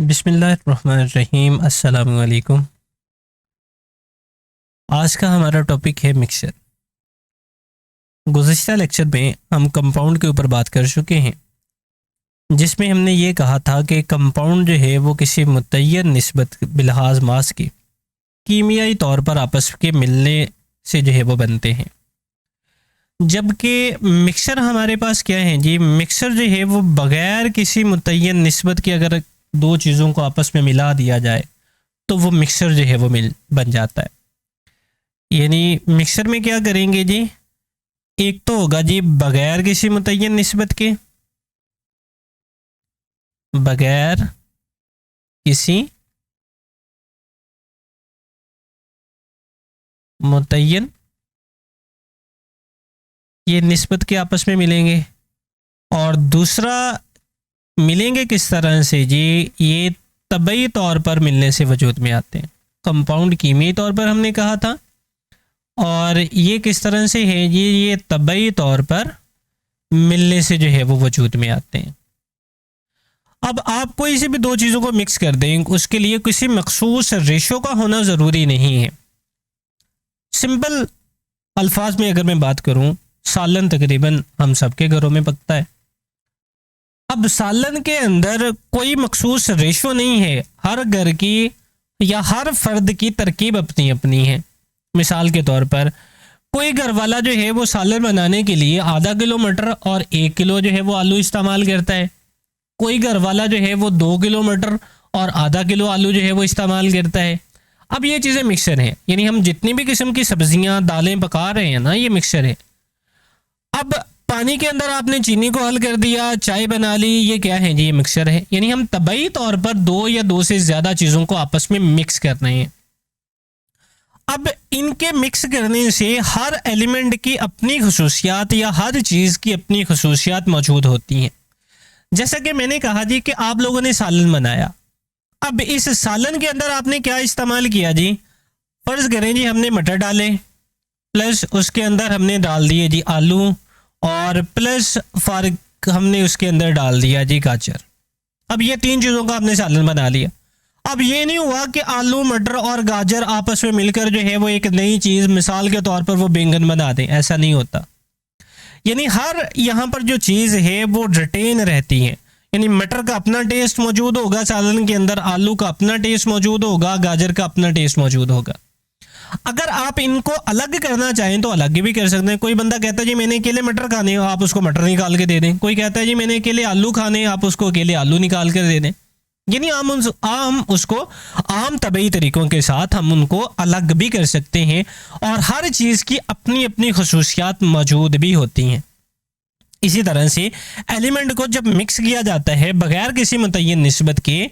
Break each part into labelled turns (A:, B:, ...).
A: बिस्मिल्लाहिर्रहमानिर्रहीम। अस्सलाम वालेकुम। आज का हमारा टॉपिक है मिक्सचर। गुज़िश्ता लेक्चर में हम कंपाउंड के ऊपर बात कर चुके हैं, जिसमें हमने ये कहा था कि कंपाउंड जो है वो किसी मुतय्यन निस्बत बिलहाज मास की कीमियाई तौर पर आपस के मिलने से जो है वो बनते हैं, जबकि मिक्सचर हमारे पास क्या है जी, मिक्सचर जो है वो बग़ैर किसी मुतय्यन निस्बत के अगर दो चीज़ों को आपस में मिला दिया जाए तो वो मिक्सचर जो है वो बन जाता है। यानी मिक्सचर में क्या करेंगे जी, एक तो होगा जी बग़ैर किसी मुतय्यन निस्बत के, बग़ैर किसी मुतय्यन ये निस्बत के आपस में मिलेंगे। और दूसरा मिलेंगे किस तरह से जी, ये तबई तौर पर मिलने से वजूद में आते हैं। कंपाउंड कीमियाई तौर पर हमने कहा था, और ये किस तरह से है जी, ये तबई तौर पर मिलने से जो है वो वजूद में आते हैं। अब आप कोई से भी दो चीज़ों को मिक्स कर दें, उसके लिए किसी मखसूस रेशो का होना ज़रूरी नहीं है। सिंपल अल्फाज में अगर मैं बात करूं, सालन तकरीबन हम सबके घरों में पकता है। अब सालन के अंदर कोई मखसूस रेशो नहीं है, हर घर की या हर फर्द की तरकीब अपनी अपनी है। मिसाल के तौर पर कोई घर वाला जो है वो सालन बनाने के लिए आधा किलो मटर और 1 किलो जो है वो आलू इस्तेमाल करता है। कोई घर वाला जो है वो 2 किलो मटर और आधा किलो आलू जो है वो इस्तेमाल करता है। अब ये चीज़ें मिक्सचर हैं, यानी हम जितनी भी किस्म की सब्जियां दालें पका रहे हैं ना, ये मिक्सचर है। अब पानी के अंदर आपने चीनी को हल कर दिया, चाय बना ली, ये क्या है जी, ये मिक्सचर है। यानी हम तबई तौर पर दो या दो से ज़्यादा चीज़ों को आपस में मिक्स कर रहे हैं। अब इनके मिक्स करने से हर एलिमेंट की अपनी खसूसियात या हर चीज़ की अपनी खसूसियात मौजूद होती हैं। जैसा कि मैंने कहा जी कि आप लोगों ने सालन बनाया, अब इस सालन के अंदर आपने क्या इस्तेमाल किया जी, फ़र्ज़ करें जी हमने मटर डाले, प्लस उसके अंदर हमने डाल दिए जी आलू, और प्लस फ़र्क हमने उसके अंदर डाल दिया जी गाजर। अब ये तीन चीज़ों का आपने सालन बना लिया। अब ये नहीं हुआ कि आलू मटर और गाजर आपस में मिलकर जो है वो एक नई चीज़, मिसाल के तौर पर वो बैंगन बना दें, ऐसा नहीं होता। यानी हर यहाँ पर जो चीज़ है वो रिटेन रहती है। यानी मटर का अपना टेस्ट मौजूद होगा सालन के अंदर, आलू का अपना टेस्ट मौजूद होगा, गाजर का अपना टेस्ट मौजूद होगा। अगर आप इनको अलग करना चाहें तो अलग भी कर सकते हैं। कोई बंदा कहता है जी मैंने अकेले मटर खाने, आप उसको मटर निकाल के दे दें। कोई कहता है जी मैंने अकेले आलू खाने, आप उसको अकेले आलू निकाल कर दे दें। यानी हम उसको आम तबई तरीक़ों के साथ हम उनको अलग भी कर सकते हैं, और हर चीज़ की अपनी अपनी खसूसियात मौजूद भी होती हैं। इसी तरह से एलिमेंट को जब मिक्स किया जाता है बग़ैर किसी मुतय्यन निस्बत के,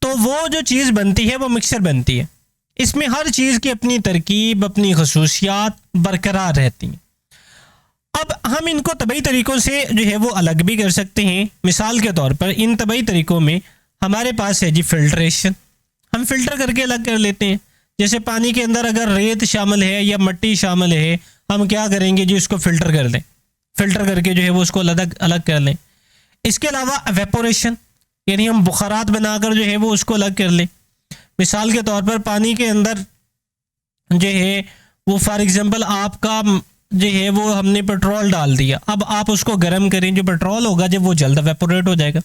A: तो वो जो चीज़ बनती है वो मिक्सचर बनती है। इसमें हर चीज़ की अपनी तरकीब, अपनी खसूसियात बरकरार रहती हैं। अब हम इनको तबई तरीक़ों से जो है वो अलग भी कर सकते हैं। मिसाल के तौर पर इन तबई तरीक़ों में हमारे पास है जी फिल्ट्रेशन, हम फ़िल्टर करके अलग कर लेते हैं। जैसे पानी के अंदर अगर रेत शामिल है या मिट्टी शामिल है, हम क्या करेंगे जी, उसको फ़िल्टर कर लें, फ़िल्टर करके जो है वो उसको अलग अलग कर लें। इसके अलावा एवेपोरेशन, यानी हम बुखारात बनाकर जो है वो उसको अलग कर लें। मिसाल के तौर पर पानी के अंदर जो है वो फॉर एग्ज़ाम्पल आपका जो है वो हमने पेट्रोल डाल दिया, अब आप उसको गर्म करें, जो पेट्रोल होगा जब वो जल्द एवेपोरेट हो जाएगा,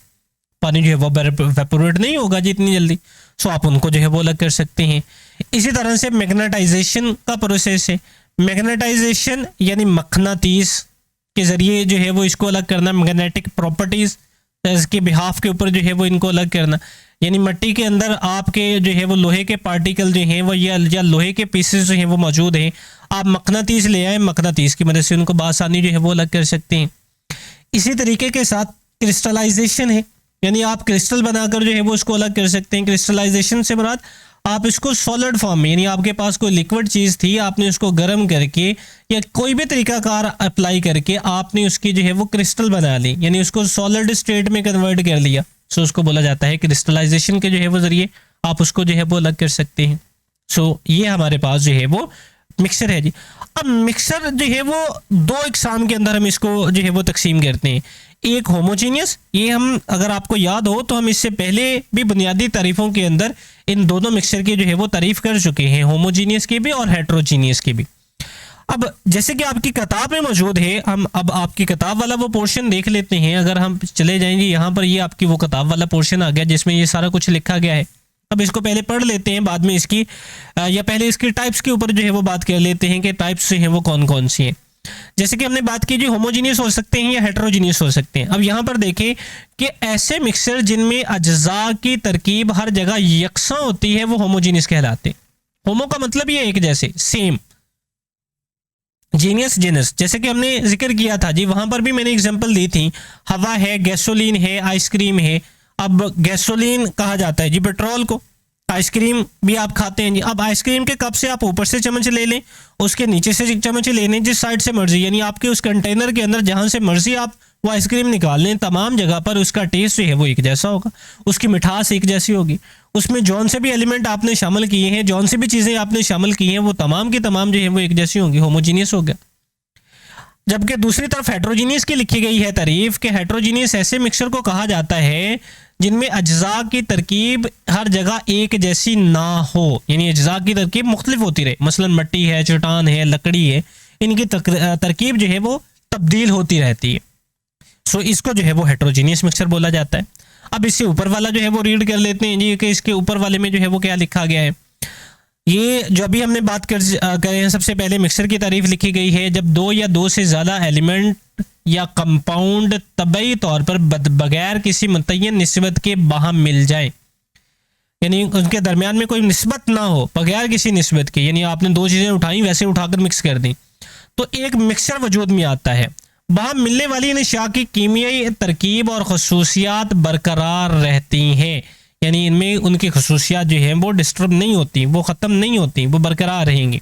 A: पानी जो है वो एवेपोरेट नहीं होगा जी इतनी जल्दी, सो आप उनको जो है वो अलग कर सकते हैं। इसी तरह से मैग्नेटाइजेशन का प्रोसेस है। मैग्नेटाइजेशन यानी मकनातीस के ज़रिए जो है वो इसको अलग करना, मैग्नेटिक प्रॉपर्टीज़ इसके बिहाफ के ऊपर जो है वो इनको अलग करना। यानी मिट्टी के अंदर आपके जो है वो लोहे के पार्टिकल जो हैं वो या लोहे के पीसेस जो हैं वो मौजूद हैं, आप मकनातीस ले आए, मकनातीस की मदद से उनको बआसानी जो है वो अलग कर सकते हैं। इसी तरीके के साथ क्रिस्टलाइजेशन है, यानी आप क्रिस्टल बनाकर जो है वो उसको अलग कर सकते हैं। क्रिस्टलाइजेशन से मुराद आप इसको सॉलिड फॉर्म में, यानी आपके पास कोई लिक्विड चीज़ थी, आपने उसको गर्म करके या कोई भी तरीकाकार अप्लाई करके आपने उसकी जो है वो क्रिस्टल बना ली, यानी उसको सॉलिड स्टेट में कन्वर्ट कर लिया, सो उसको बोला जाता है क्रिस्टलाइजेशन के जो है वो ज़रिए आप उसको जो है वो अलग कर सकते हैं। सो ये हमारे पास जो है वो मिक्सर है जी। अब मिक्सर जो है वो दो इकसाम के अंदर हम इसको जो है वो तकसीम करते हैं। एक होमोजीनियस, ये हम अगर आपको याद हो तो हम इससे पहले भी बुनियादी तारीफों के अंदर इन दोनों मिक्सचर की जो है वो तारीफ कर चुके हैं, होमोजीनियस की भी और हेट्रोजीनियस की भी। अब जैसे कि आपकी किताब में मौजूद है, हम अब आपकी किताब वाला वो पोर्शन देख लेते हैं। अगर हम चले जाएंगे यहाँ पर, ये आपकी वो किताब वाला पोर्शन आ गया जिसमें ये सारा कुछ लिखा गया है। अब इसको पहले पढ़ लेते हैं, बाद में इसकी या पहले इसकी टाइप्स के ऊपर जो है वो बात कर लेते हैं कि टाइप्स जो हैं वो कौन कौन सी हैं। जैसे कि हमने बात की, जो होमोजीनियस हो सकते हैं या हेट्रोजीनियस हो सकते हैं। अब यहाँ पर देखें कि ऐसे मिक्सचर जिनमें अज्जा की तरकीब हर जगह यकसा होती है वो होमोजीनियस कहलाते हैं। होमो का मतलब ये एक जैसे, सेम, जीनियस जेनस, जैसे कि हमने जिक्र किया था जी, वहां पर भी मैंने एग्जांपल दी थी। हवा है, गैसोलीन है, आइसक्रीम है। अब गैसोलीन कहा जाता है जी पेट्रोल को, आइसक्रीम भी आप खाते हैं जी। अब आइसक्रीम के कप से आप ऊपर से चम्मच ले लें, उसके नीचे से चम्मच ले लें, जिस साइड से मर्जी, यानी आपके उस कंटेनर के अंदर जहां से मर्जी आप वो आइसक्रीम निकाल लें, तमाम जगह पर उसका टेस्ट जो है वो एक जैसा होगा, उसकी मिठास एक जैसी होगी। उसमें जौन से भी एलिमेंट आपने शामिल किए हैं, जौन से भी चीज़ें आपने शामिल की हैं, वो तमाम की तमाम जो है वो एक जैसी होंगी, होमोजीनियस हो गया। जबकि दूसरी तरफ हेट्रोजीनियस की लिखी गई है तारीफ कि हेट्रोजीनियस ऐसे मिक्सचर को कहा जाता है जिनमें अज्जा की तरकीब हर जगह एक जैसी ना हो, यानी अज्जा की तरकीब मुख्तलिफ होती रहे। मसलन मट्टी है, चट्टान है, लकड़ी है, इनकी तरकीब जो है वो तब्दील होती रहती है। सो इसको जो है वो हेट्रोजीनियस मिक्सचर बोला जाता है। अब इससे ऊपर वाला जो है वो रीड कर लेते हैं जी कि इसके ऊपर वाले में जो है वो क्या लिखा गया है। ये जो अभी हमने बात करे हैं, सबसे पहले मिक्सचर की तारीफ लिखी गई है जब दो या दो से ज़्यादा एलिमेंट या कंपाउंड तबई तौर पर बगैर किसी मुतय्यन निस्बत के बाहम मिल जाए, यानी उनके दरमियान में कोई निस्बत ना हो, बगैर किसी निस्बत के, यानी आपने दो चीज़ें उठाई वैसे उठाकर मिक्स कर दी तो एक मिक्सचर वजूद में आता है। बाहम मिलने वाली इन अशिया की कीमियाई तरकीब और खसूसियात बरकरार रहती हैं, यानी इनमें उनकी खसूसियात जो हैं वो डिस्टर्ब नहीं होती, वो ख़त्म नहीं होती, वो बरकरार रहेंगी।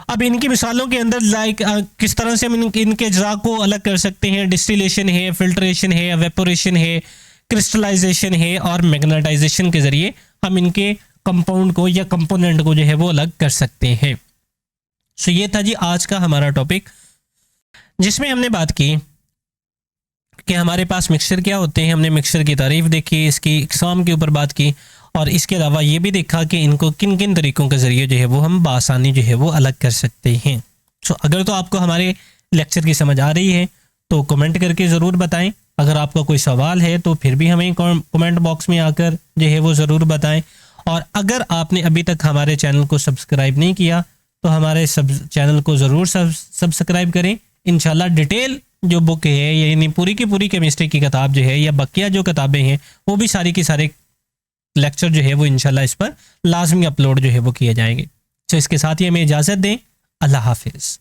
A: अब इनकी मिसालों के अंदर लाइक किस तरह से हम इनके अज्जा को अलग कर सकते हैं। डिस्टिलेशन है, फिल्ट्रेशन है, एवेपोरेशन है, क्रिस्टलाइजेशन है और मैग्नेटाइजेशन के ज़रिए हम इनके कंपाउंड को या कंपोनेंट को जो है वो अलग कर सकते हैं। सो ये था जी आज का हमारा टॉपिक, जिसमें हमने बात की कि हमारे पास मिक्सचर क्या होते हैं। हमने मिक्सचर की तारीफ देखी, इसकी इकसाम के ऊपर बात की और इसके अलावा ये भी देखा कि इनको किन किन तरीक़ों के ज़रिए जो है वो हम बआसानी जो है वो अलग कर सकते हैं। सो अगर तो आपको हमारे लेक्चर की समझ आ रही है तो कमेंट करके ज़रूर बताएं। अगर आपका कोई सवाल है तो फिर भी हमें कमेंट बॉक्स में आकर जो है वो ज़रूर बताएं। और अगर आपने अभी तक हमारे चैनल को सब्सक्राइब नहीं किया तो हमारे चैनल को ज़रूर सब्सक्राइब करें। इंशाल्लाह डिटेल जो बुक है, यानी पूरी की पूरी केमिस्ट्री की किताब जो है या बकिया जो किताबें हैं, वो भी सारी की सारे लेक्चर जो है वो इंशाल्लाह इस पर लाजमी अपलोड जो है वो किए जाएंगे। तो इसके साथ ही हमें इजाज़त दें। अल्लाह हाफिज़।